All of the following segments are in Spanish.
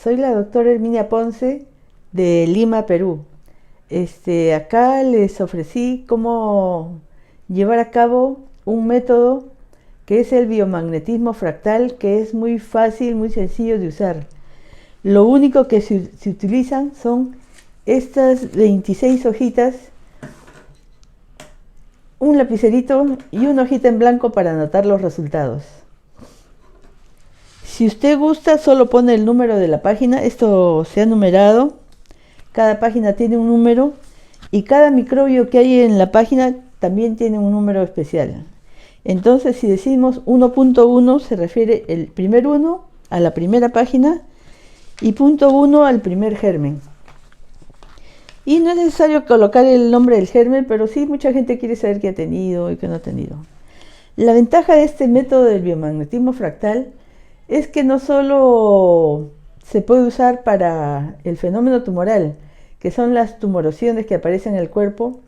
Soy la doctora Herminia Ponce de Lima, Perú. Acá les ofrecí cómo llevar a cabo un método que es el biomagnetismo fractal, que es muy fácil, muy sencillo de usar. Lo único que se utilizan son estas 26 hojitas, un lapicerito y una hojita en blanco para anotar los resultados. Si usted gusta, solo pone el número de la página. Esto se ha numerado. Cada página tiene un número y cada microbio que hay en la página también tiene un número especial. Entonces, si decimos 1.1, se refiere el primer 1 a la primera página y punto 1 al primer germen. Y no es necesario colocar el nombre del germen, pero sí mucha gente quiere saber qué ha tenido y qué no ha tenido. La ventaja de este método del biomagnetismo fractal es que no solo se puede usar para el fenómeno tumoral, que son las tumorosiones que aparecen en el cuerpo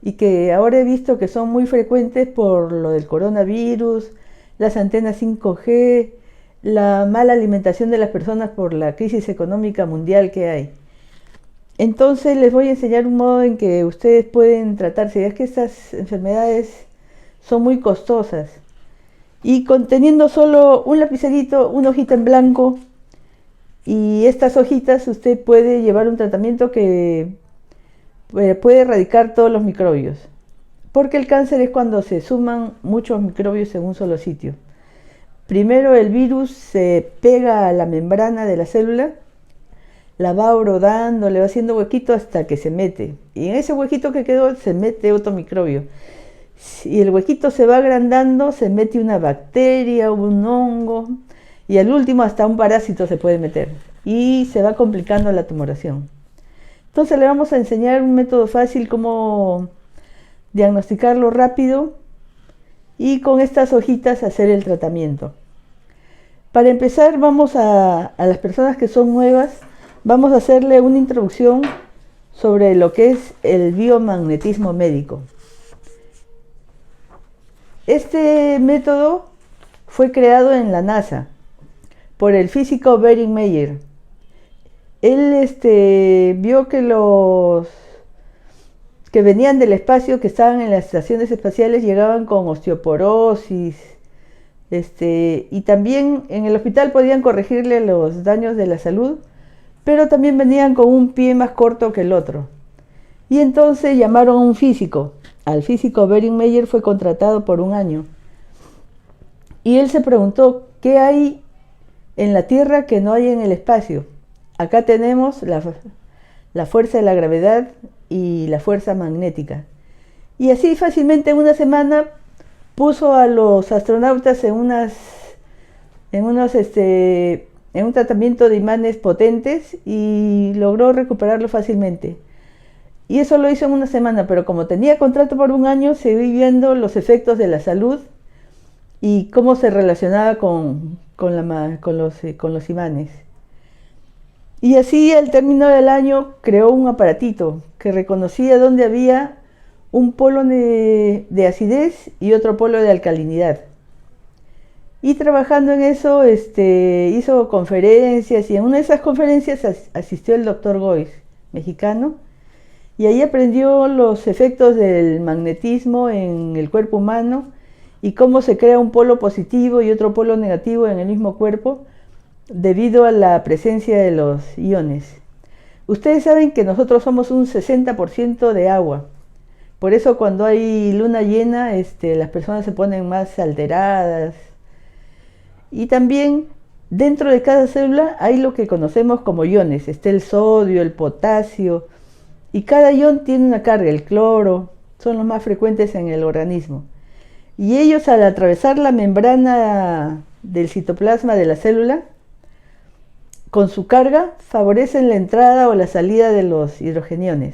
y que ahora he visto que son muy frecuentes por lo del coronavirus, las antenas 5G, la mala alimentación de las personas por la crisis económica mundial que hay. Entonces les voy a enseñar un modo en que ustedes pueden tratarse, ya que estas enfermedades son muy costosas. Y conteniendo solo un lapicerito, una hojita en blanco y estas hojitas, usted puede llevar un tratamiento que puede erradicar todos los microbios. Porque el cáncer es cuando se suman muchos microbios en un solo sitio. Primero el virus se pega a la membrana de la célula, la va horadando, le va haciendo huequito hasta que se mete. Y en ese huequito que quedó se mete otro microbio. Si el huequito se va agrandando, se mete una bacteria, un hongo y al último hasta un parásito se puede meter y se va complicando la tumoración. Entonces le vamos a enseñar un método fácil cómo diagnosticarlo rápido y con estas hojitas hacer el tratamiento. Para empezar, vamos a las personas que son nuevas, vamos a hacerle una introducción sobre lo que es el biomagnetismo médico. Este método fue creado en la NASA por el físico Baring Meyer. Él vio que los que venían del espacio, que estaban en las estaciones espaciales, llegaban con osteoporosis, y también en el hospital podían corregirle los daños de la salud, pero también venían con un pie más corto que el otro. Y entonces llamaron a un físico. Al físico Baring Meyer fue contratado por un año. Y él se preguntó, ¿qué hay en la Tierra que no hay en el espacio? Acá tenemos la fuerza de la gravedad y la fuerza magnética. Y así fácilmente en una semana puso a los astronautas en un tratamiento de imanes potentes y logró recuperarlo fácilmente. Y eso lo hizo en una semana, pero como tenía contrato por un año, seguí viendo los efectos de la salud y cómo se relacionaba con los imanes. Y así al término del año creó un aparatito que reconocía dónde había un polo de acidez y otro polo de alcalinidad. Y trabajando en eso, hizo conferencias y en una de esas conferencias asistió el doctor Goiz, mexicano, y ahí aprendió los efectos del magnetismo en el cuerpo humano y cómo se crea un polo positivo y otro polo negativo en el mismo cuerpo debido a la presencia de los iones. Ustedes saben que nosotros somos un 60% de agua. Por eso cuando hay luna llena, las personas se ponen más alteradas. Y también dentro de cada célula hay lo que conocemos como iones. Está el sodio, el potasio, y cada ion tiene una carga. El cloro son los más frecuentes en el organismo. Y ellos, al atravesar la membrana del citoplasma de la célula, con su carga favorecen la entrada o la salida de los hidrogeniones.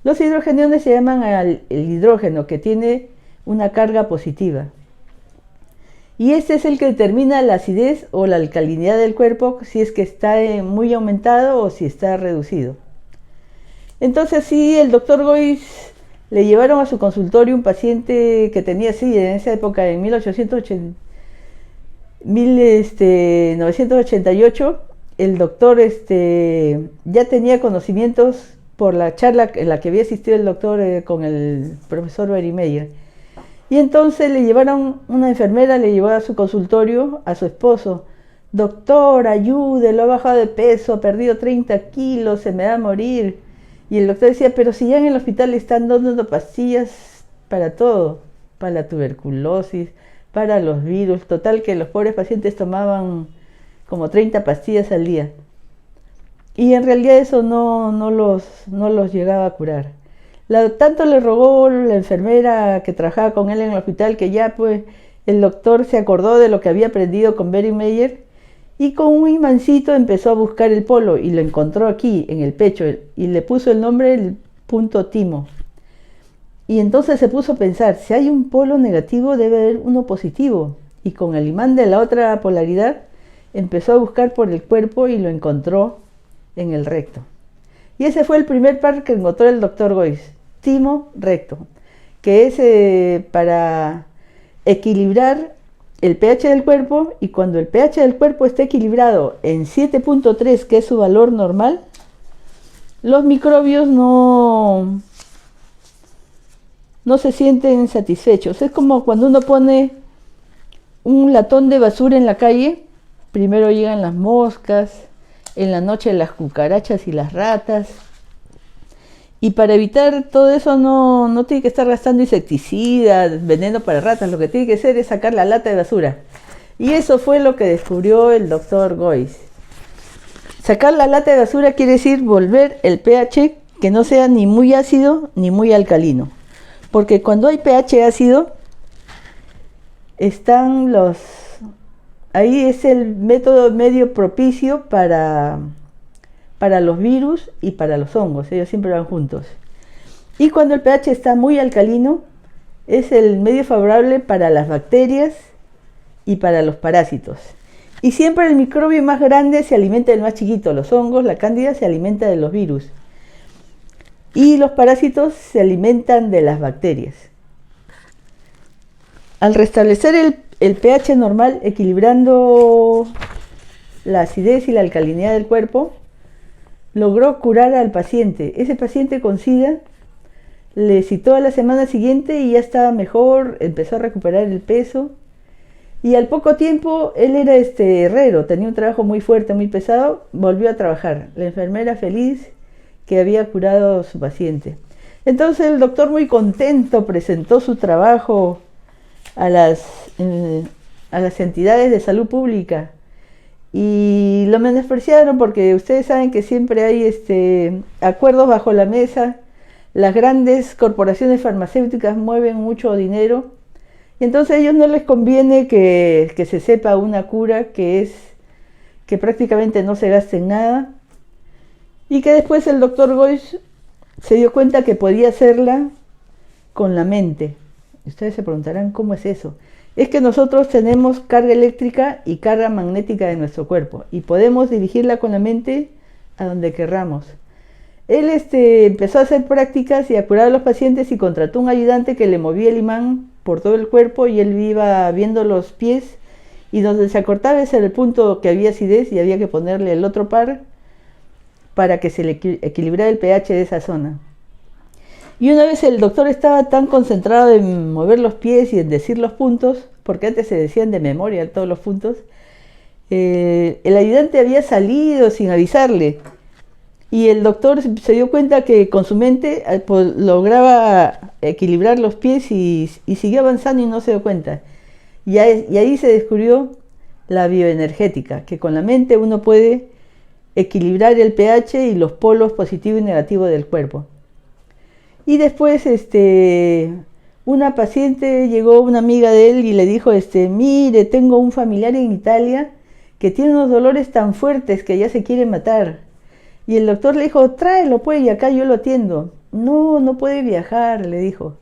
Los hidrogeniones se llaman el hidrógeno, que tiene una carga positiva. Y este es el que determina la acidez o la alcalinidad del cuerpo, si es que está muy aumentado o si está reducido. Entonces sí, el doctor Goiz le llevaron a su consultorio un paciente que tenía SIDA en esa época, en 1988, el doctor ya tenía conocimientos por la charla en la que había asistido el doctor con el profesor Berimeyer. Y entonces le llevaron, una enfermera le llevó a su consultorio a su esposo. Doctor, ayude, lo ha bajado de peso, ha perdido 30 kilos, se me va a morir. Y el doctor decía, pero si ya en el hospital le están dando pastillas para todo, para la tuberculosis, para los virus, total que los pobres pacientes tomaban como 30 pastillas al día. Y en realidad eso no los llegaba a curar. Tanto le rogó la enfermera que trabajaba con él en el hospital que ya pues el doctor se acordó de lo que había aprendido con Berimeyer y con un imancito empezó a buscar el polo y lo encontró aquí en el pecho y le puso el nombre el punto timo. Y entonces se puso a pensar, si hay un polo negativo debe haber uno positivo. Y con el imán de la otra polaridad empezó a buscar por el cuerpo y lo encontró en el recto. Y ese fue el primer par que encontró el doctor Goiz, timo recto, que es para equilibrar el pH del cuerpo, y cuando el pH del cuerpo esté equilibrado en 7.3, que es su valor normal, los microbios no se sienten satisfechos. Es como cuando uno pone un latón de basura en la calle, primero llegan las moscas, en la noche las cucarachas y las ratas, y para evitar todo eso no tiene que estar gastando insecticidas, veneno para ratas, lo que tiene que hacer es sacar la lata de basura. Y eso fue lo que descubrió el doctor Goiz. Sacar la lata de basura quiere decir volver el pH que no sea ni muy ácido ni muy alcalino. Porque cuando hay pH ácido, ahí es el método medio propicio para los virus y para los hongos, ellos siempre van juntos. Y cuando el pH está muy alcalino, es el medio favorable para las bacterias y para los parásitos. Y siempre el microbio más grande se alimenta del más chiquito, los hongos, la cándida se alimenta de los virus. Y los parásitos se alimentan de las bacterias. Al restablecer el pH normal, equilibrando la acidez y la alcalinidad del cuerpo, logró curar al paciente. Ese paciente con SIDA le citó a la semana siguiente y ya estaba mejor, empezó a recuperar el peso. Y al poco tiempo, él era herrero, tenía un trabajo muy fuerte, muy pesado, volvió a trabajar. La enfermera feliz que había curado a su paciente. Entonces el doctor, muy contento, presentó su trabajo a las entidades de salud pública y lo menospreciaron porque ustedes saben que siempre hay acuerdos bajo la mesa. Las grandes corporaciones farmacéuticas mueven mucho dinero y entonces a ellos no les conviene que se sepa una cura que prácticamente no se gaste en nada, y que después el doctor Goiz se dio cuenta que podía hacerla con la mente. Ustedes se preguntarán, ¿cómo es eso? Es que nosotros tenemos carga eléctrica y carga magnética de nuestro cuerpo y podemos dirigirla con la mente a donde querramos. Él empezó a hacer prácticas y a curar a los pacientes y contrató un ayudante que le movía el imán por todo el cuerpo y él iba viendo los pies y donde se acortaba ese era el punto que había acidez y había que ponerle el otro par para que se le equilibrara el pH de esa zona. Y una vez el doctor estaba tan concentrado en mover los pies y en decir los puntos, porque antes se decían de memoria todos los puntos, el ayudante había salido sin avisarle. Y el doctor se dio cuenta que con su mente pues, lograba equilibrar los pies y siguió avanzando y no se dio cuenta. Y ahí se descubrió la bioenergética, que con la mente uno puede equilibrar el pH y los polos positivo y negativo del cuerpo. Y después una paciente llegó, una amiga de él, y le dijo, mire, tengo un familiar en Italia que tiene unos dolores tan fuertes que ya se quiere matar. Y el doctor le dijo, tráelo pues y acá yo lo atiendo. No puede viajar, le dijo.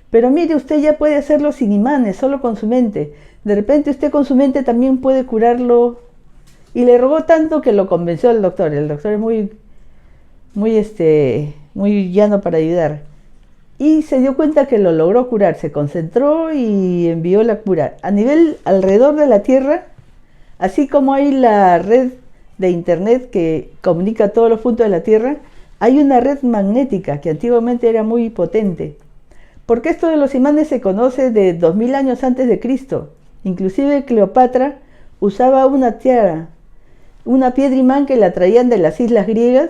Pero mire, usted ya puede hacerlo sin imanes, solo con su mente. De repente usted con su mente también puede curarlo. Y le rogó tanto que lo convenció al doctor. El doctor es muy llano para ayudar. Y se dio cuenta que lo logró curar, se concentró y envió la cura. A nivel alrededor de la Tierra, así como hay la red de internet que comunica todos los puntos de la Tierra, hay una red magnética que antiguamente era muy potente. Porque esto de los imanes se conoce de 2000 años antes de Cristo. Inclusive Cleopatra usaba una tiara, una piedra imán que la traían de las islas griegas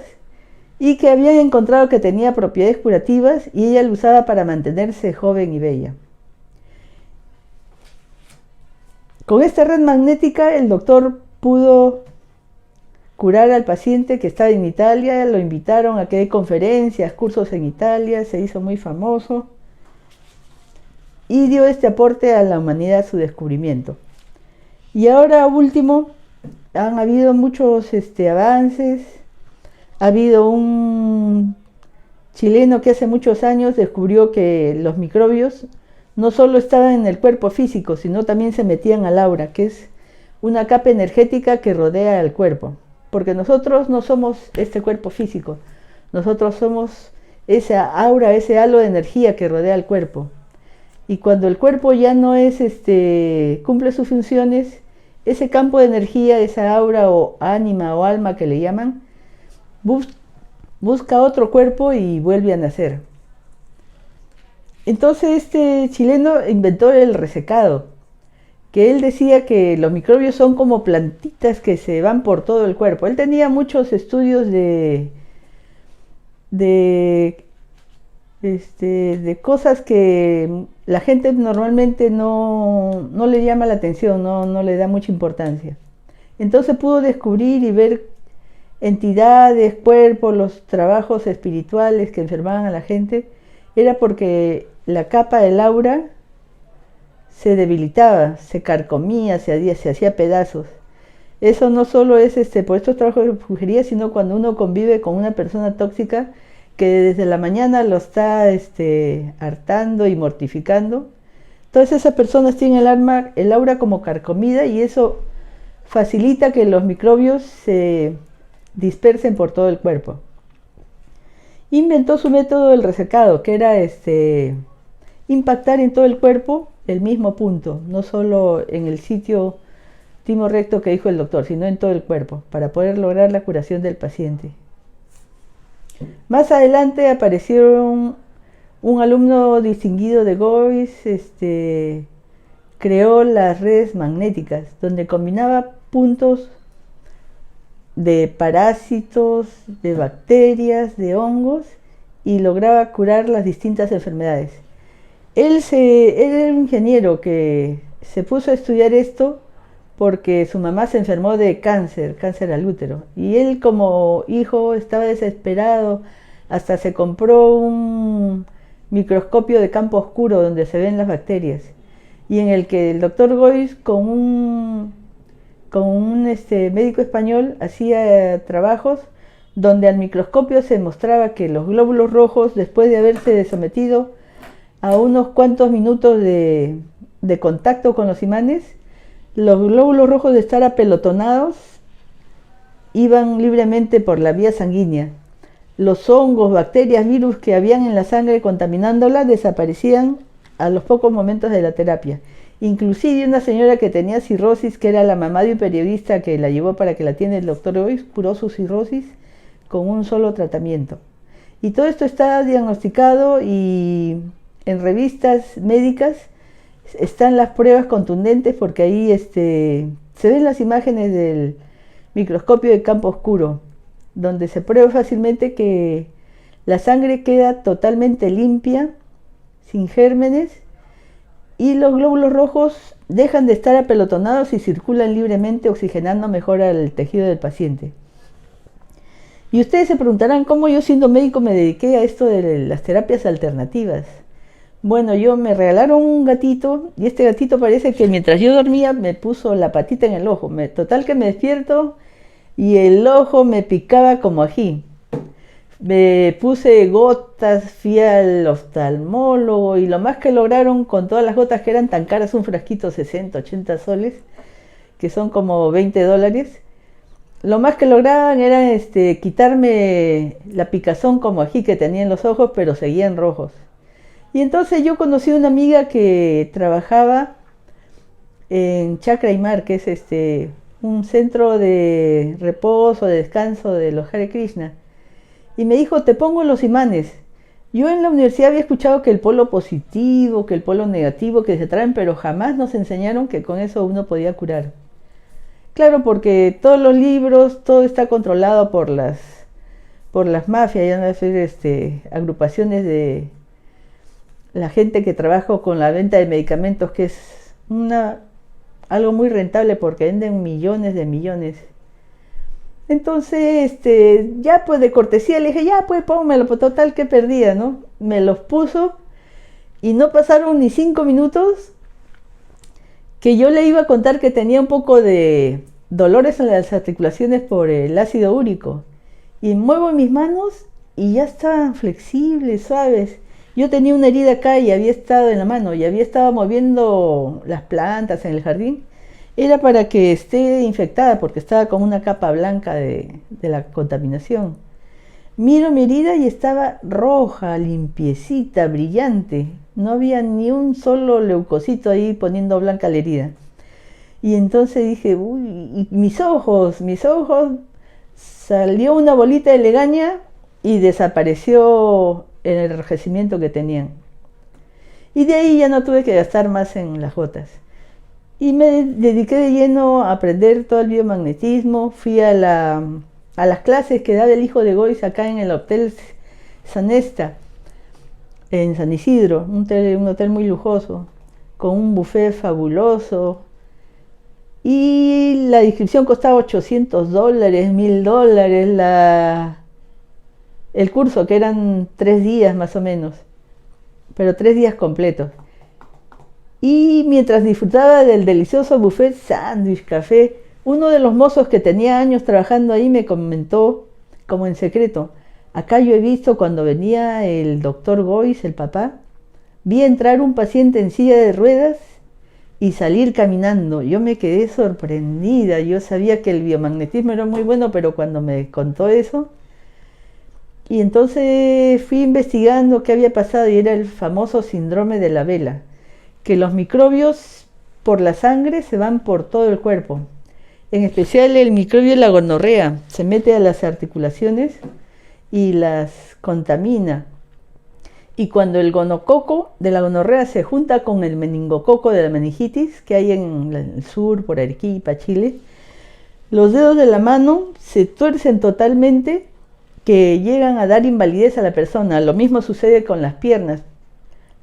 y que habían encontrado que tenía propiedades curativas y ella lo usaba para mantenerse joven y bella. Con esta red magnética el doctor pudo curar al paciente que estaba en Italia, lo invitaron a que dé conferencias, cursos en Italia, se hizo muy famoso y dio este aporte a la humanidad, su descubrimiento. Y ahora último, han habido muchos avances. Ha habido un chileno que hace muchos años descubrió que los microbios no solo estaban en el cuerpo físico, sino también se metían al aura, que es una capa energética que rodea al cuerpo. Porque nosotros no somos este cuerpo físico, nosotros somos esa aura, ese halo de energía que rodea al cuerpo. Y cuando el cuerpo ya no es cumple sus funciones, ese campo de energía, esa aura o ánima o alma que le llaman, busca otro cuerpo y vuelve a nacer. Entonces este chileno inventó el resecado, que él decía que los microbios son como plantitas que se van por todo el cuerpo. Él tenía muchos estudios de cosas que la gente normalmente no le llama la atención, no le da mucha importancia. Entonces pudo descubrir y ver entidades, cuerpos, los trabajos espirituales que enfermaban a la gente. Era porque la capa del aura se debilitaba, se carcomía, se hacía pedazos. Eso no solo es por estos trabajos de brujería, sino cuando uno convive con una persona tóxica que desde la mañana lo está hartando y mortificando. Todas esas personas tienen el aura como carcomida y eso facilita que los microbios se dispersen por todo el cuerpo. Inventó su método del resecado, que era impactar en todo el cuerpo el mismo punto, no solo en el sitio timo recto que dijo el doctor, sino en todo el cuerpo, para poder lograr la curación del paciente. Más adelante apareció un alumno distinguido de Gois, creó las redes magnéticas, donde combinaba puntos de parásitos, de bacterias, de hongos y lograba curar las distintas enfermedades. Él era un ingeniero que se puso a estudiar esto porque su mamá se enfermó de cáncer al útero, y él como hijo estaba desesperado, hasta se compró un microscopio de campo oscuro donde se ven las bacterias, y en el que el doctor Gois con un médico español hacía trabajos donde al microscopio se mostraba que los glóbulos rojos, después de haberse sometido a unos cuantos minutos de contacto con los imanes, los glóbulos rojos de estar apelotonados iban libremente por la vía sanguínea. Los hongos, bacterias, virus que habían en la sangre contaminándola desaparecían a los pocos momentos de la terapia. Inclusive una señora que tenía cirrosis, que era la mamá de un periodista que la llevó para que la atienda el doctor Gois, curó su cirrosis con un solo tratamiento. Y todo esto está diagnosticado y en revistas médicas están las pruebas contundentes, porque ahí se ven las imágenes del microscopio de campo oscuro, donde se prueba fácilmente que la sangre queda totalmente limpia, sin gérmenes, y los glóbulos rojos dejan de estar apelotonados y circulan libremente, oxigenando mejor al tejido del paciente. Y ustedes se preguntarán cómo yo, siendo médico, me dediqué a esto de las terapias alternativas. Bueno, me regalaron un gatito, y este gatito parece que mientras yo dormía me puso la patita en el ojo. Total que me despierto y el ojo me picaba como ají. Me puse gotas, fui al oftalmólogo, y lo más que lograron con todas las gotas, que eran tan caras, un frasquito 60, 80 soles, que son como $20, lo más que lograban era quitarme la picazón como ají que tenía en los ojos, pero seguían rojos. Y entonces yo conocí a una amiga que trabajaba en Chakra Aymar, que es un centro de reposo, de descanso de los Hare Krishna. Y me dijo, te pongo los imanes. Yo en la universidad había escuchado que el polo positivo, que el polo negativo, que se traen, pero jamás nos enseñaron que con eso uno podía curar. Claro, porque todos los libros, todo está controlado por las mafias, ya no decir, agrupaciones de la gente que trabaja con la venta de medicamentos, que es algo muy rentable porque venden millones de millones. Entonces, ya pues de cortesía le dije, ya pues pónmelo, pues total que perdía, ¿no? Me los puso y no pasaron ni 5 minutos que yo le iba a contar que tenía un poco de dolores en las articulaciones por el ácido úrico. Y muevo mis manos y ya estaban flexibles, suaves. Yo tenía una herida acá y había estado en la mano y había estado moviendo las plantas en el jardín. Era para que esté infectada porque estaba con una capa blanca de la contaminación. Miro mi herida y estaba roja, limpiecita, brillante. No había ni un solo leucocito ahí poniendo blanca la herida. Y entonces dije, uy, y mis ojos, salió una bolita de legaña y desapareció el enrojecimiento que tenían. Y de ahí ya no tuve que gastar más en las gotas. Y me dediqué de lleno a aprender todo el biomagnetismo. Fui a las clases que daba el hijo de Gois acá en el Hotel Sanesta, en San Isidro, un hotel muy lujoso, con un buffet fabuloso. Y la inscripción costaba $800, $1000, el curso, que eran 3 días más o menos, pero 3 días completos. Y mientras disfrutaba del delicioso buffet, sándwich, café, uno de los mozos que tenía años trabajando ahí me comentó, como en secreto, acá yo he visto cuando venía el doctor Gois, el papá, vi entrar un paciente en silla de ruedas y salir caminando. Yo me quedé sorprendida, yo sabía que el biomagnetismo era muy bueno, pero cuando me contó eso, y entonces fui investigando qué había pasado y era el famoso síndrome de la vela, que los microbios por la sangre se van por todo el cuerpo. En especial el microbio de la gonorrea se mete a las articulaciones y las contamina. Y cuando el gonococo de la gonorrea se junta con el meningococo de la meningitis que hay en el sur, por Arequipa, Chile, los dedos de la mano se tuercen totalmente, que llegan a dar invalidez a la persona. Lo mismo sucede con las piernas.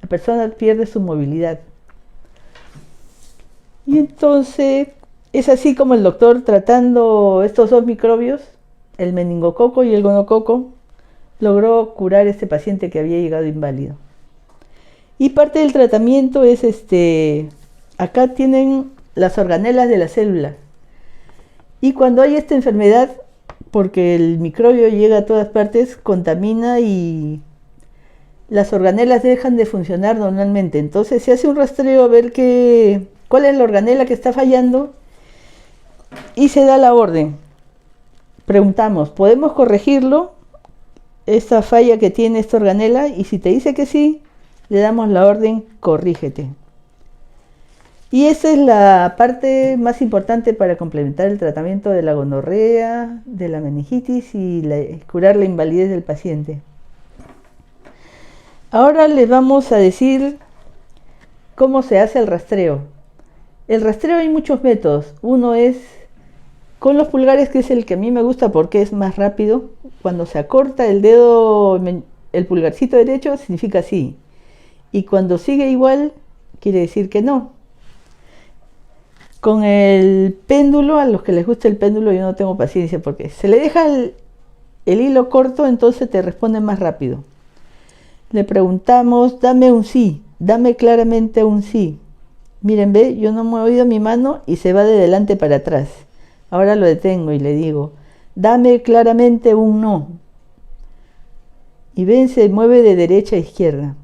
La persona pierde su movilidad. Y entonces es así como el doctor, tratando estos 2 microbios, el meningococo y el gonococo, logró curar a este paciente que había llegado inválido. Y parte del tratamiento es acá tienen las organelas de la célula. Y cuando hay esta enfermedad, porque el microbio llega a todas partes, contamina y las organelas dejan de funcionar normalmente. Entonces se hace un rastreo a ver cuál es la organela que está fallando y se da la orden. Preguntamos, ¿podemos corregirlo? Esta falla que tiene esta organela, y si te dice que sí, le damos la orden, corrígete. Y esa es la parte más importante para complementar el tratamiento de la gonorrea, de la meningitis y curar la invalidez del paciente. Ahora les vamos a decir cómo se hace el rastreo. El rastreo hay muchos métodos. Uno es con los pulgares, que es el que a mí me gusta porque es más rápido. Cuando se acorta el dedo, el pulgarcito derecho, significa sí. Y cuando sigue igual, quiere decir que no. Con el péndulo, a los que les gusta el péndulo, yo no tengo paciencia porque se le deja el hilo corto, entonces te responden más rápido. Le preguntamos, dame un sí, dame claramente un sí. Miren, ve, yo no me he oído mi mano y se va de delante para atrás. Ahora lo detengo y le digo, dame claramente un no. Y ven, se mueve de derecha a izquierda.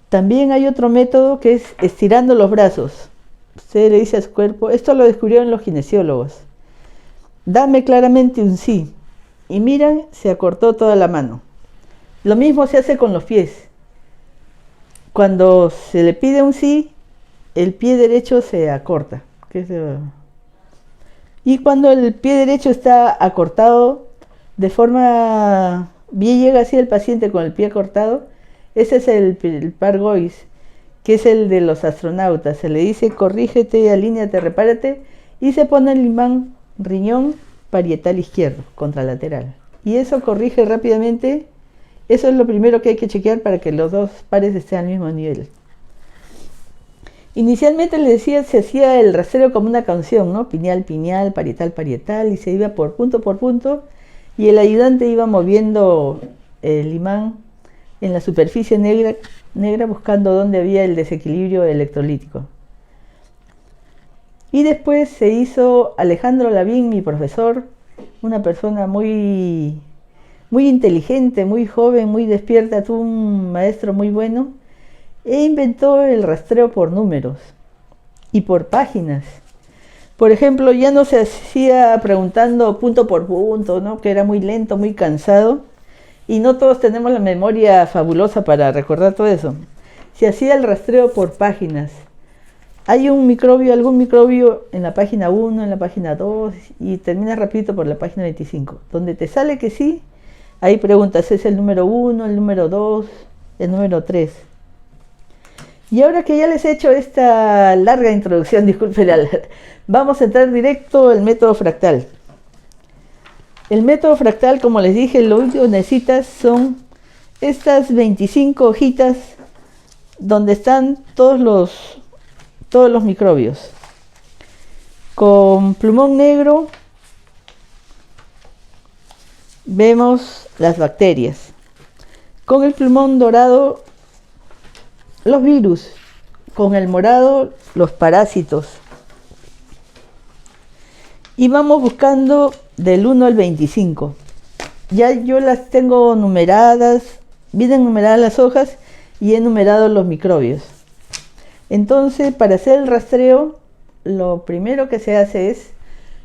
También hay otro método que es estirando los brazos. Usted le dice a su cuerpo, esto lo descubrieron los kinesiólogos. Dame claramente un sí. Y miran, se acortó toda la mano. Lo mismo se hace con los pies. Cuando se le pide un sí, el pie derecho se acorta. Y cuando el pie derecho está acortado, de forma bien llega así el paciente con el pie cortado, ese es el par Gois, que es el de los astronautas. Se le dice corrígete, alíñate, repárate, y se pone el imán riñón parietal izquierdo, contralateral. Y eso corrige rápidamente. Eso es lo primero que hay que chequear para que los dos pares estén al mismo nivel. Inicialmente le decía, se hacía el rastreo como una canción, ¿no? Pineal, pineal, parietal, parietal, y se iba por punto, y el ayudante iba moviendo el imán en la superficie negra buscando dónde había el desequilibrio electrolítico. Y después se hizo Alejandro Lavín, mi profesor, una persona muy inteligente, muy joven, muy despierta, tuvo un maestro muy bueno, e inventó el rastreo por números y por páginas. Por ejemplo, ya no se hacía preguntando punto por punto, ¿no? Que era muy lento, muy cansado, y no todos tenemos la memoria fabulosa para recordar todo eso. Se hacía el rastreo por páginas. Hay algún microbio en la página 1, en la página 2, y termina rapidito por la página 25. Donde te sale que sí, ahí preguntas, ¿es el número 1, el número 2, el número 3? Y ahora que ya les he hecho esta larga introducción, disculpen, vamos a entrar directo al método fractal. El método fractal, como les dije, lo único que necesitas son estas 25 hojitas donde están todos los microbios. Con plumón negro vemos las bacterias. Con el plumón dorado los virus, con el morado los parásitos. Y vamos buscando del 1 al 25. Ya yo las tengo numeradas, vienen numeradas las hojas y he numerado los microbios. Entonces, para hacer el rastreo, lo primero que se hace es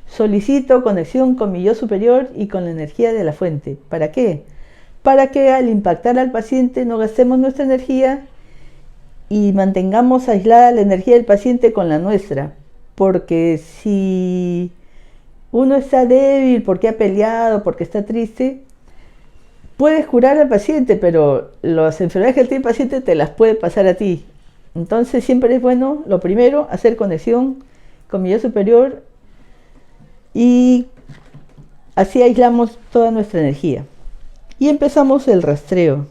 solicito conexión con mi yo superior y con la energía de la fuente. ¿Para qué? Para que al impactar al paciente no gastemos nuestra energía y mantengamos aislada la energía del paciente con la nuestra. Porque si uno está débil, porque ha peleado, porque está triste, puedes curar al paciente, pero las enfermedades que tiene el paciente te las puede pasar a ti. Entonces siempre es bueno, lo primero, hacer conexión con mi yo superior y así aislamos toda nuestra energía. Y empezamos el rastreo.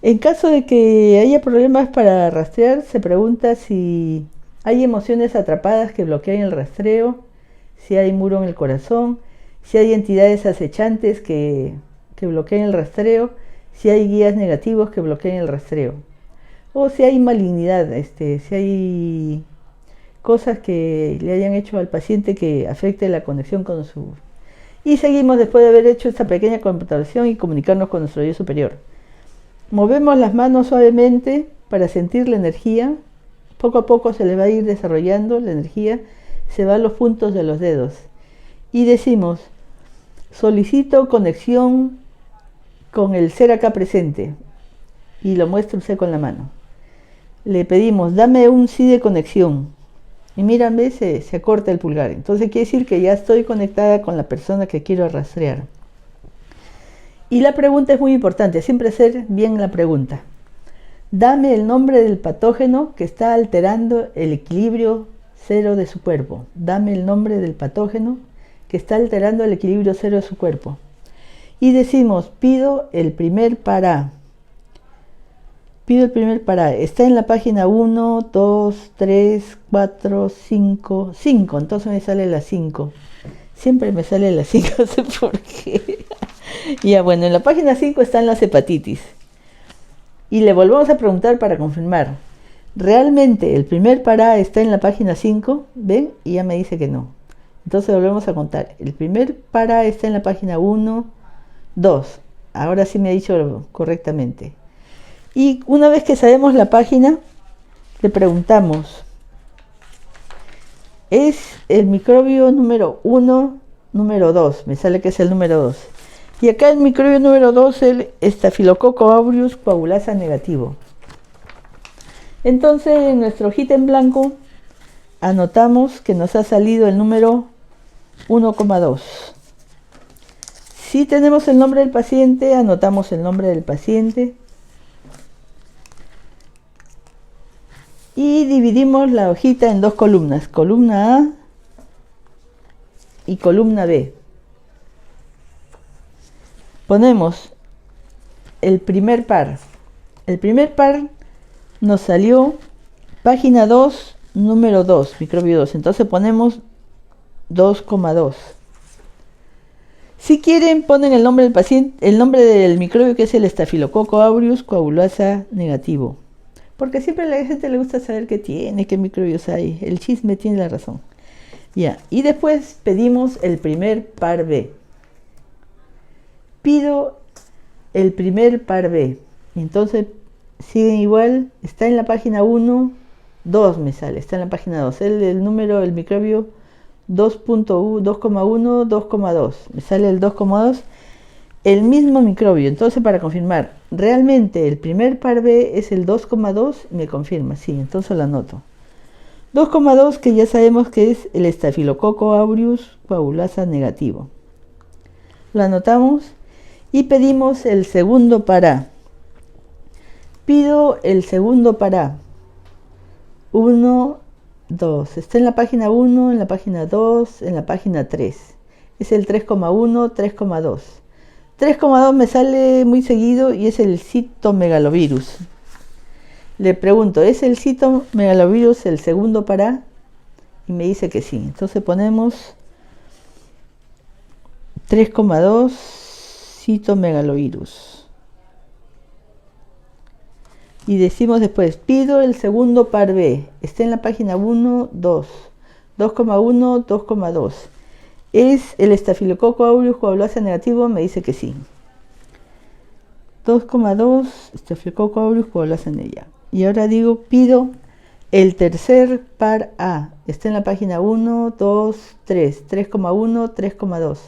En caso de que haya problemas para rastrear, se pregunta si hay emociones atrapadas que bloquean el rastreo, si hay muro en el corazón, si hay entidades acechantes que bloquean el rastreo, si hay guías negativos que bloquean el rastreo, o si hay malignidad, si hay cosas que le hayan hecho al paciente que afecte la conexión con su... Y seguimos después de haber hecho esta pequeña computación y comunicarnos con nuestro yo superior. Movemos las manos suavemente para sentir la energía. Poco a poco se le va a ir desarrollando la energía, se va a los puntos de los dedos. Y decimos, solicito conexión con el ser acá presente. Y lo muestra usted con la mano. Le pedimos, dame un sí de conexión. Y mírame, se acorta el pulgar. Entonces quiere decir que ya estoy conectada con la persona que quiero rastrear. Y la pregunta es muy importante, siempre hacer bien la pregunta. Dame el nombre del patógeno que está alterando el equilibrio cero de su cuerpo. Dame el nombre del patógeno que está alterando el equilibrio cero de su cuerpo. Y decimos, pido el primer para. Pido el primer para. Está en la página 1, 2, 3, 4, 5, 5. Entonces me sale la 5. Siempre me sale la 5, no sé por qué. Ya, bueno, en la página 5 están las hepatitis. Y le volvemos a preguntar para confirmar. ¿Realmente el primer para está en la página 5? ¿Ven? Y ya me dice que no. Entonces volvemos a contar. El primer para está en la página 1, 2. Ahora sí me ha dicho correctamente. Y una vez que sabemos la página, le preguntamos. ¿Es el microbio número 1, número 2? Me sale que es el número 2. Y acá el microbio número 2 es el Staphylococcus aureus coagulasa negativo. Entonces en nuestra hojita en blanco anotamos que nos ha salido el número 1,2. Si tenemos el nombre del paciente, anotamos el nombre del paciente. Y dividimos la hojita en dos columnas, columna A y columna B. Ponemos el primer par. El primer par nos salió página 2, número 2, microbio 2. Entonces ponemos 2,2. Si quieren, ponen el nombre del paciente, el nombre del microbio, que es el Staphylococcus aureus coagulasa negativo. Porque siempre a la gente le gusta saber qué tiene, qué microbios hay. El chisme tiene la razón. Ya. Y después pedimos el primer par B. Pido el primer par B. Entonces siguen igual. Está en la página 1, 2 me sale. Está en la página 2. El número, el microbio 2.1, 2,2. Me sale el 2,2. El mismo microbio. Entonces, para confirmar, realmente el primer par B es el 2,2, me confirma. Sí, entonces lo anoto. 2,2, que ya sabemos que es el Staphylococcus aureus coagulasa negativo. Lo anotamos y pedimos el segundo par A. Pido el segundo par A. 1, 2. Está en la página 1, en la página 2, en la página 3. Es el 3,1, 3,2. 3,2 me sale muy seguido y es el citomegalovirus. Le pregunto, ¿es el citomegalovirus el segundo par A? Y me dice que sí. Entonces ponemos 3,2 citomegalovirus. Y decimos después, pido el segundo par B. Está en la página 1, 2. 2,1, 2,2. ¿Es el Staphylococcus aureus coagulasa negativo? Me dice que sí. 2,2 Staphylococcus aureus coagulasa negativo. Y ahora digo, pido el tercer par A. Está en la página 1, 2, 3. 3,1, 3,2.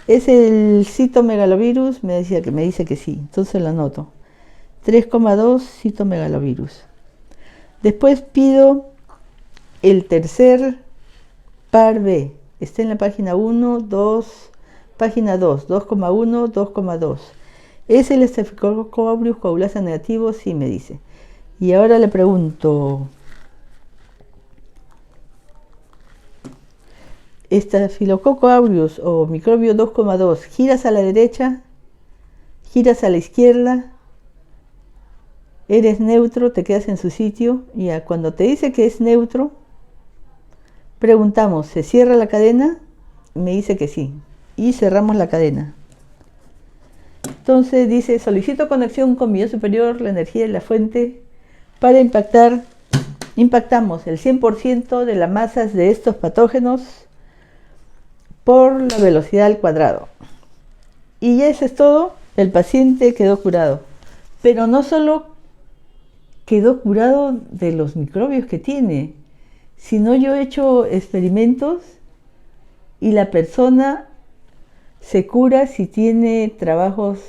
¿Es el citomegalovirus? Me dice que sí. Entonces lo anoto. 3,2 citomegalovirus. Después pido el tercer par B. Está en la página 1, 2, página 2, 2,1, 2,2. ¿Es el Staphylococcus aureus coagulasa negativo? Sí, me dice. Y ahora le pregunto, Staphylococcus aureus o microbio 2,2, ¿giras a la derecha? ¿Giras a la izquierda? ¿Eres neutro? ¿Te quedas en su sitio? Y cuando te dice que es neutro, preguntamos, ¿se cierra la cadena? Me dice que sí. Y cerramos la cadena. Entonces dice, solicito conexión con mi yo superior, la energía de la fuente, para impactamos el 100% de las masas de estos patógenos por la velocidad al cuadrado. Y ya eso es todo. El paciente quedó curado. Pero no solo quedó curado de los microbios que tiene, sino yo he hecho experimentos y la persona se cura si tiene trabajos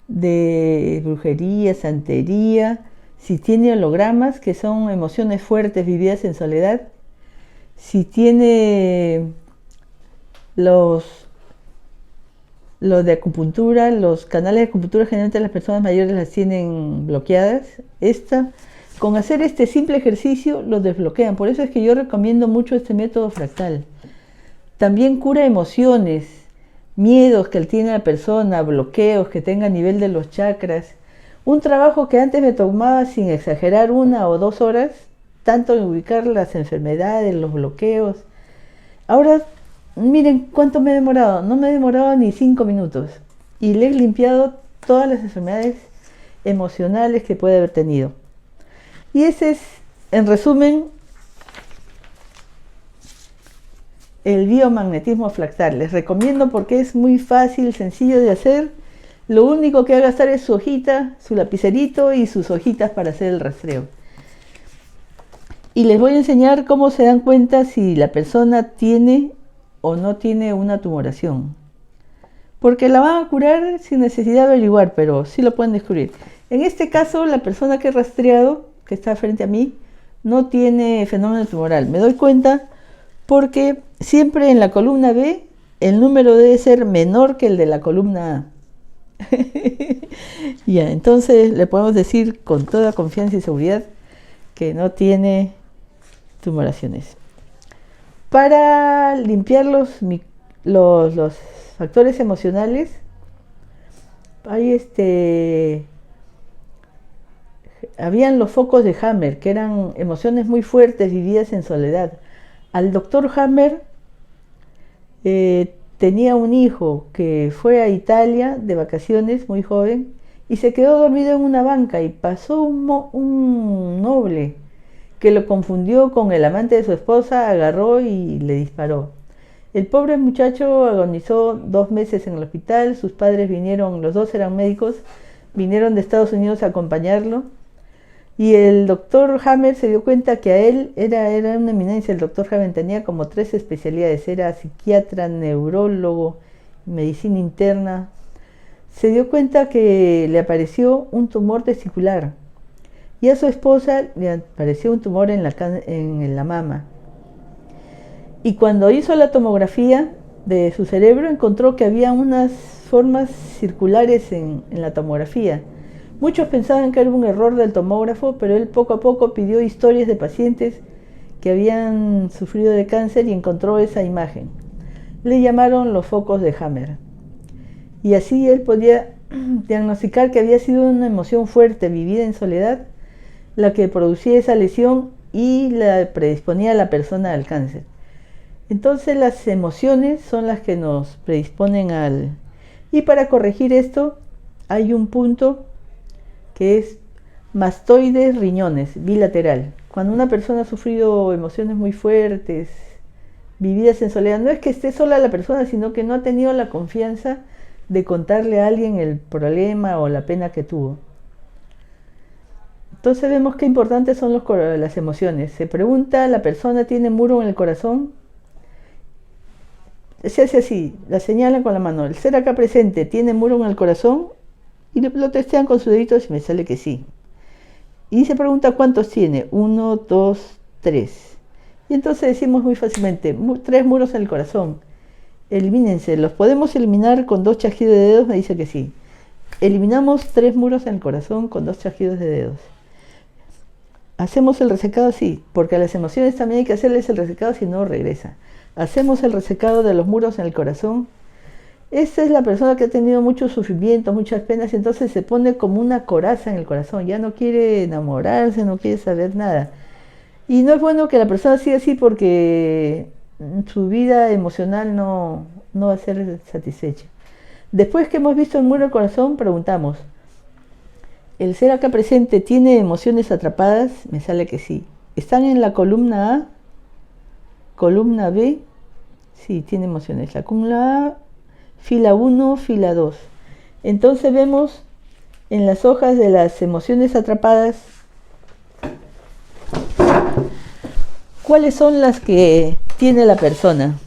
de brujería, santería, si tiene hologramas, que son emociones fuertes vividas en soledad, si tiene los de acupuntura, los canales de acupuntura generalmente las personas mayores las tienen bloqueadas. Con hacer este simple ejercicio los desbloquean. Por eso es que yo recomiendo mucho este método fractal. También cura emociones, miedos que tiene la persona, bloqueos que tenga a nivel de los chakras. Un trabajo que antes me tomaba, sin exagerar, 1 o 2 horas, tanto en ubicar las enfermedades, los bloqueos. Ahora, miren cuánto me he demorado. No me he demorado ni 5 minutos. Y le he limpiado todas las enfermedades emocionales que puede haber tenido. Y ese es, en resumen, el biomagnetismo fractal. Les recomiendo porque es muy fácil, sencillo de hacer. Lo único que va a gastar es su hojita, su lapicerito y sus hojitas para hacer el rastreo. Y les voy a enseñar cómo se dan cuenta si la persona tiene o no tiene una tumoración. Porque la van a curar sin necesidad de averiguar, pero sí lo pueden descubrir. En este caso, la persona que he rastreado, que está frente a mí, no tiene fenómeno tumoral. Me doy cuenta porque siempre en la columna B el número debe ser menor que el de la columna A. Ya, entonces le podemos decir con toda confianza y seguridad que no tiene tumoraciones. Para limpiar los factores emocionales, habían los focos de Hammer, que eran emociones muy fuertes vividas en soledad. Al doctor Hammer tenía un hijo que fue a Italia de vacaciones muy joven y se quedó dormido en una banca y pasó un noble que lo confundió con el amante de su esposa, agarró y le disparó. El pobre muchacho agonizó 2 meses en el hospital, sus padres vinieron, los dos eran médicos, vinieron de Estados Unidos a acompañarlo. Y el doctor Hammer se dio cuenta que a él era una eminencia. El doctor Hammer tenía como 3 especialidades, era psiquiatra, neurólogo, medicina interna. Se dio cuenta que le apareció un tumor testicular y a su esposa le apareció un tumor en la mama. Y cuando hizo la tomografía de su cerebro encontró que había unas formas circulares en la tomografía. Muchos pensaban que era un error del tomógrafo, pero él poco a poco pidió historias de pacientes que habían sufrido de cáncer y encontró esa imagen. Le llamaron los focos de Hammer. Y así él podía diagnosticar que había sido una emoción fuerte, vivida en soledad, la que producía esa lesión y la predisponía a la persona al cáncer. Entonces las emociones son las que nos predisponen al... Y para corregir esto hay un punto que es mastoides riñones, bilateral. Cuando una persona ha sufrido emociones muy fuertes, vividas en soledad, no es que esté sola la persona, sino que no ha tenido la confianza de contarle a alguien el problema o la pena que tuvo. Entonces vemos qué importantes son las emociones. Se pregunta, ¿la persona tiene muro en el corazón? Se hace así, la señalan con la mano. El ser acá presente tiene muro en el corazón y lo testean con sus deditos y me sale que sí. Y se pregunta cuántos tiene. 1, 2, 3. Y entonces decimos muy fácilmente, 3 muros en el corazón. Elimínense, ¿los podemos eliminar con 2 chasquidos de dedos? Me dice que sí. Eliminamos 3 muros en el corazón con 2 chasquidos de dedos. Hacemos el resecado, sí, porque a las emociones también hay que hacerles el resecado, si no regresa. Hacemos el resecado de los muros en el corazón. Esta es la persona que ha tenido muchos sufrimientos, muchas penas, y entonces se pone como una coraza en el corazón, ya no quiere enamorarse, no quiere saber nada. Y no es bueno que la persona siga así porque su vida emocional no va a ser satisfecha. Después que hemos visto el muro del corazón, preguntamos, ¿el ser acá presente tiene emociones atrapadas? Me sale que sí. ¿Están en la columna A? ¿Columna B? Sí, tiene emociones. La columna A, fila 1, fila 2. Entonces vemos en las hojas de las emociones atrapadas cuáles son las que tiene la persona.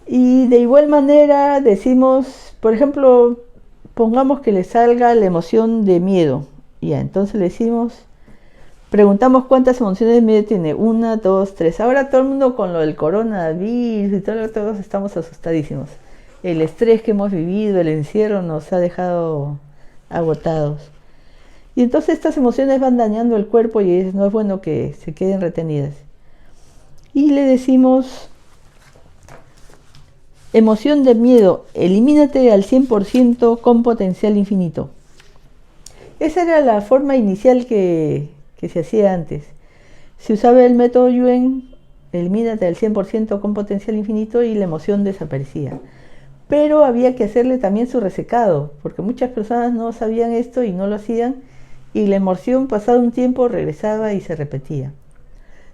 Y de igual manera decimos, por ejemplo, pongamos que le salga la emoción de miedo. Ya, entonces le decimos, preguntamos cuántas emociones de miedo tiene. 1, 2, 3. Ahora todo el mundo con lo del coronavirus y todos estamos asustadísimos. El estrés que hemos vivido, el encierro nos ha dejado agotados. Y entonces estas emociones van dañando el cuerpo y no es bueno que se queden retenidas. Y le decimos, emoción de miedo, elimínate al 100% con potencial infinito. Esa era la forma inicial que se hacía antes. Se usaba el método Yuen, elimínate al 100% con potencial infinito y la emoción desaparecía. Pero había que hacerle también su resecado, porque muchas personas no sabían esto y no lo hacían, y la emoción pasado un tiempo regresaba y se repetía.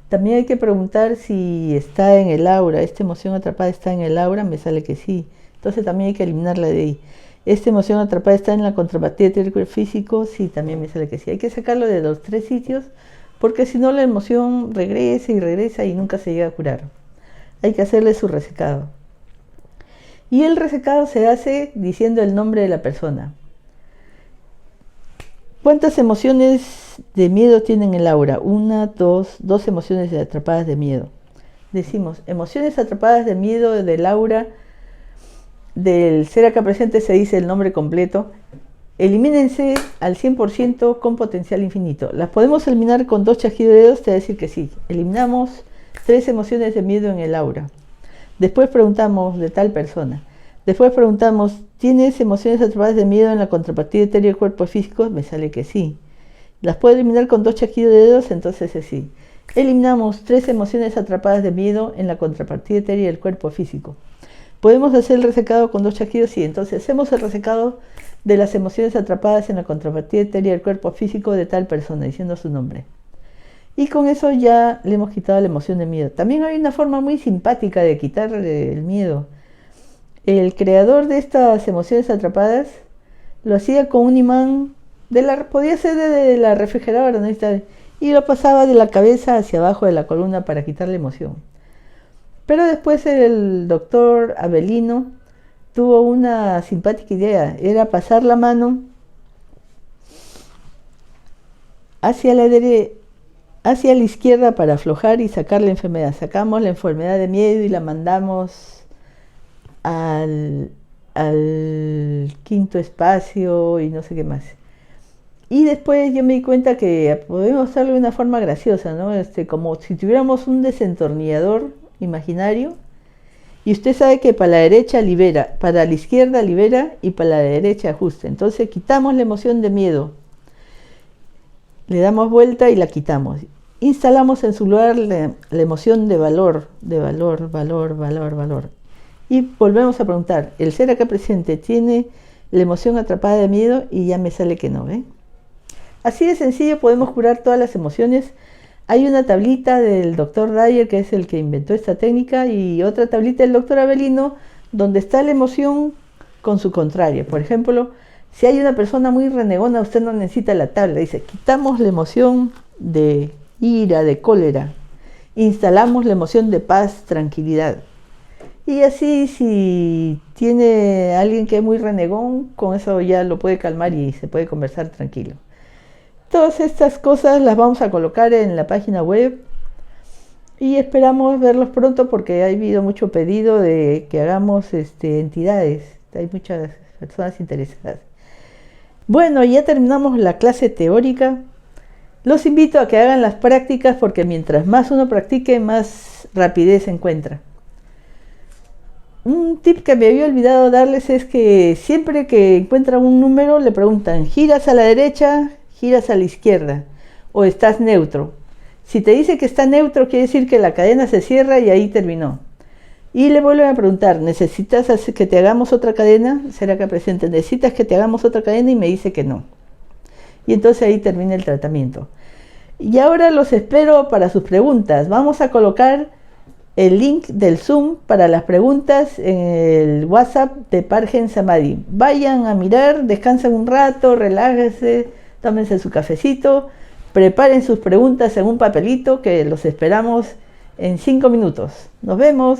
También hay que preguntar si está en el aura, esta emoción atrapada está en el aura, me sale que sí. Entonces también hay que eliminarla de ahí. Esta emoción atrapada está en la contrapartida teórico físico, sí, también me sale que sí. Hay que sacarlo de los 3 sitios, porque si no la emoción regresa y regresa y nunca se llega a curar. Hay que hacerle su resecado. Y el resecado se hace diciendo el nombre de la persona. ¿Cuántas emociones de miedo tienen el aura? Una, dos emociones atrapadas de miedo. Decimos, emociones atrapadas de miedo del aura del ser acá presente, se dice el nombre completo. Elimínense al 100% con potencial infinito. ¿Las podemos eliminar con 2 chasquidos de dedos? Te voy a decir que sí. Eliminamos 3 emociones de miedo en el aura. Después preguntamos de tal persona. Después preguntamos, ¿tienes emociones atrapadas de miedo en la contrapartida etérea del cuerpo físico? Me sale que sí. ¿Las puedo eliminar con 2 chasquidos de dedos? Entonces es sí. Eliminamos 3 emociones atrapadas de miedo en la contrapartida etérea del cuerpo físico. ¿Podemos hacer el resecado con 2 chasquidos? Sí. Entonces hacemos el resecado de las emociones atrapadas en la contrapartida etérea del cuerpo físico de tal persona, diciendo su nombre. Y con eso ya le hemos quitado la emoción de miedo. También hay una forma muy simpática de quitar el miedo. El creador de estas emociones atrapadas lo hacía con un imán, podía ser de la refrigeradora, ¿no? Y lo pasaba de la cabeza hacia abajo de la columna para quitar la emoción. Pero después el doctor Avelino tuvo una simpática idea, era pasar la mano hacia la izquierda para aflojar y sacar la enfermedad. Sacamos la enfermedad de miedo y la mandamos al 5.º espacio y no sé qué más. Y después yo me di cuenta que podemos hacerlo de una forma graciosa, ¿no? Como si tuviéramos un desentornillador imaginario, y usted sabe que para la derecha libera, para la izquierda libera y para la derecha ajusta. Entonces quitamos la emoción de miedo, le damos vuelta y la quitamos. Instalamos en su lugar la emoción de valor. Y volvemos a preguntar, ¿el ser acá presente tiene la emoción atrapada de miedo? Y ya me sale que no, ¿eh? Así de sencillo podemos curar todas las emociones. Hay una tablita del doctor Dyer, que es el que inventó esta técnica, y otra tablita del doctor Avelino, donde está la emoción con su contraria. Por ejemplo, si hay una persona muy renegona, usted no necesita la tabla. Dice, quitamos la emoción de ira, de cólera. Instalamos la emoción de paz, tranquilidad. Y así, si tiene alguien que es muy renegón, con eso ya lo puede calmar y se puede conversar tranquilo. Todas estas cosas las vamos a colocar en la página web y esperamos verlos pronto, porque ha habido mucho pedido de que hagamos entidades. Hay muchas personas interesadas. Bueno, ya terminamos la clase teórica. Los invito a que hagan las prácticas, porque mientras más uno practique, más rapidez encuentra. Un tip que me había olvidado darles es que siempre que encuentran un número le preguntan, ¿giras a la derecha, giras a la izquierda o estás neutro? Si te dice que está neutro, quiere decir que la cadena se cierra y ahí terminó. Y le vuelven a preguntar, ¿necesitas que te hagamos otra cadena? ¿Será que presente? ¿Necesitas que te hagamos otra cadena? Y me dice que no. Y entonces ahí termina el tratamiento. Y ahora los espero para sus preguntas. Vamos a colocar el link del Zoom para las preguntas en el WhatsApp de Pargen Samadhi. Vayan a mirar, descansen un rato, relájense, tómense su cafecito, preparen sus preguntas en un papelito, que los esperamos en 5 minutos. Nos vemos.